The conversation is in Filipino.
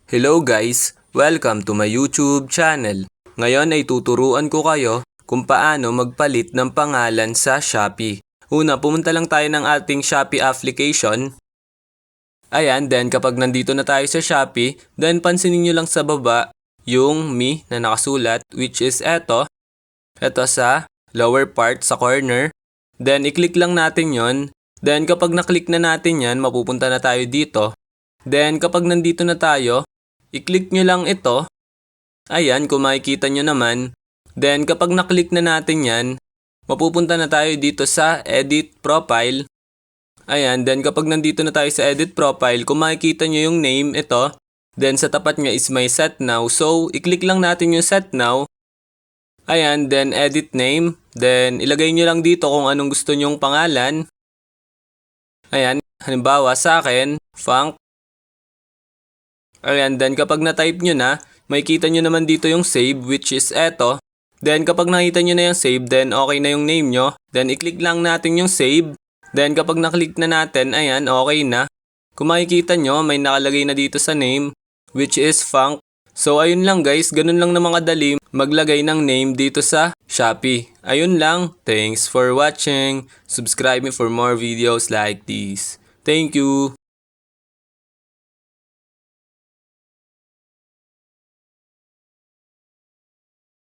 Hello guys! Welcome to my YouTube channel. Ngayon ay tuturuan ko kayo kung paano magpalit ng pangalan sa Shopee. Una, pumunta lang tayo ng ating Shopee application. Ayan, then kapag nandito na tayo sa Shopee, then pansinin nyo lang sa baba yung me na nakasulat, which is eto sa lower part sa corner. Then i-click lang natin yon. Then kapag na-click na natin yan, mapupunta na tayo dito. Then kapag nandito na tayo, i-click nyo lang ito. Ayan, kung makikita nyo naman. Then, kapag na-click na natin yan, mapupunta na tayo dito sa Edit Profile. Ayan, then kapag nandito na tayo sa Edit Profile, kung makikita nyo yung name, ito. Then, sa tapat niya is may Set Now. So, i-click lang natin yung Set Now. Ayan, then Edit Name. Then, ilagay nyo lang dito kung anong gusto nyong pangalan. Ayan, halimbawa sa akin, Funk. Ayan, then kapag na-type nyo na, makikita nyo naman dito yung save, which is eto. Then kapag nakita nyo na yung save, then okay na yung name nyo. Then i-click lang natin yung save. Then kapag na-click na natin, ayan, okay na. Kung makikita nyo, may nakalagay na dito sa name, which is Funk. So ayun lang guys, ganun lang na mga dali maglagay ng name dito sa Shopee. Ayun lang, thanks for watching. Subscribe me for more videos like this. Thank you!